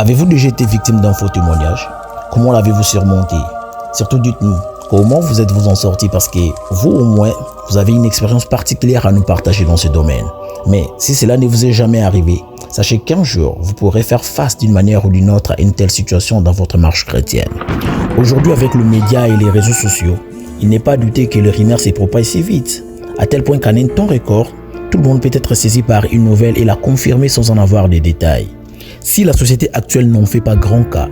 Avez-vous déjà été victime d'un faux témoignage? Comment l'avez-vous surmonté? Surtout dites-nous, comment vous êtes-vous en sorti parce que vous au moins, vous avez une expérience particulière à nous partager dans ce domaine. Mais si cela ne vous est jamais arrivé, sachez qu'un jour, vous pourrez faire face d'une manière ou d'une autre à une telle situation dans votre marche chrétienne. Aujourd'hui, avec le média et les réseaux sociaux, il n'est pas à douter que le rumeur se propage si vite, à tel point qu'en un temps record, tout le monde peut être saisi par une nouvelle et la confirmer sans en avoir des détails. Si la société actuelle n'en fait pas grand cas,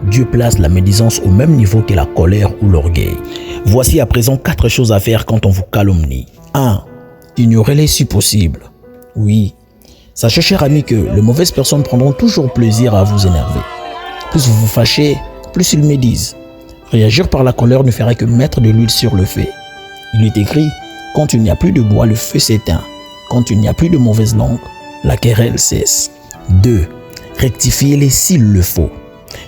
Dieu place la médisance au même niveau que la colère ou l'orgueil. Voici à présent 4 choses à faire quand on vous calomnie. 1. Ignorez-les si possible. Oui, sachez cher ami que les mauvaises personnes prendront toujours plaisir à vous énerver. Plus vous vous fâchez, plus ils médisent. Réagir par la colère ne ferait que mettre de l'huile sur le feu. Il est écrit, quand il n'y a plus de bois, le feu s'éteint. Quand il n'y a plus de mauvaise langue, la querelle cesse. 2. Rectifiez-les s'il le faut.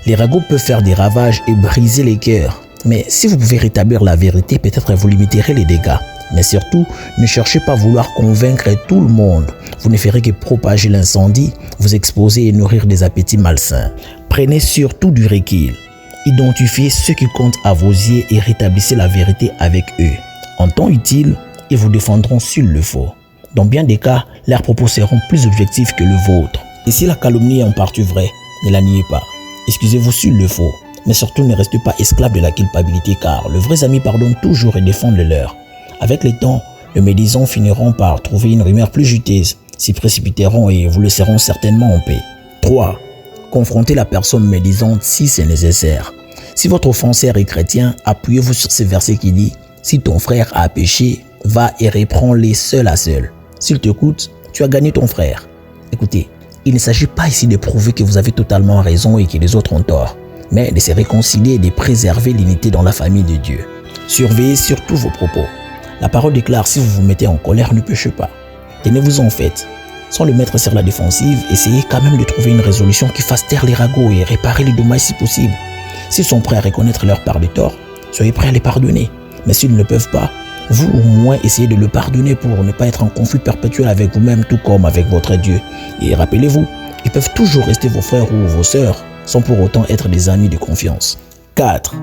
Les ragots peuvent faire des ravages et briser les cœurs. Mais si vous pouvez rétablir la vérité, peut-être vous limiterez les dégâts. Mais surtout, ne cherchez pas à vouloir convaincre tout le monde. Vous ne ferez que propager l'incendie, vous exposer et nourrir des appétits malsains. Prenez surtout du recul. Identifiez ceux qui comptent à vos yeux et rétablissez la vérité avec eux. En temps utile, ils vous défendront s'il le faut. Dans bien des cas, leurs propos seront plus objectifs que le vôtre. Et si la calomnie est en partie vraie, ne la niez pas. Excusez-vous s'il le faut, mais surtout ne restez pas esclave de la culpabilité car les vrais amis pardonnent toujours et défendent le leur. Avec le temps, les médisants finiront par trouver une rumeur plus juteuse, s'y précipiteront et vous laisseront certainement en paix. 3. Confrontez la personne médisante si c'est nécessaire. Si votre offenseur est chrétien, appuyez-vous sur ce verset qui dit « Si ton frère a péché, va et reprends-les seul à seul. S'il t'écoute, tu as gagné ton frère. » Écoutez, il ne s'agit pas ici de prouver que vous avez totalement raison et que les autres ont tort, mais de se réconcilier et de préserver l'unité dans la famille de Dieu. Surveillez surtout vos propos. La parole déclare, si vous vous mettez en colère, ne péchez pas. Tenez-vous en fait. Sans le mettre sur la défensive, essayez quand même de trouver une résolution qui fasse taire les ragots et réparer les dommages si possible. S'ils sont prêts à reconnaître leur part de tort, soyez prêts à les pardonner. Mais s'ils ne peuvent pas, vous au moins essayez de le pardonner pour ne pas être en conflit perpétuel avec vous-même tout comme avec votre Dieu. Et rappelez-vous, ils peuvent toujours rester vos frères ou vos sœurs sans pour autant être des amis de confiance. 4.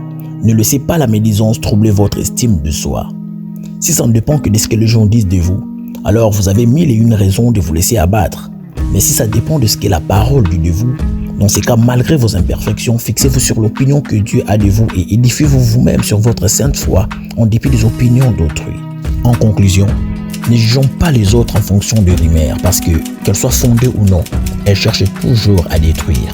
Ne laissez pas la médisance troubler votre estime de soi. Si ça ne dépend que de ce que les gens disent de vous, alors vous avez 1001 raisons de vous laisser abattre. Mais si ça dépend de ce que la parole dit de vous, dans ces cas, malgré vos imperfections, fixez-vous sur l'opinion que Dieu a de vous et édifiez-vous vous-même sur votre sainte foi en dépit des opinions d'autrui. En conclusion, ne jugeons pas les autres en fonction de rumeurs parce que, qu'elles soient fondées ou non, elles cherchent toujours à détruire.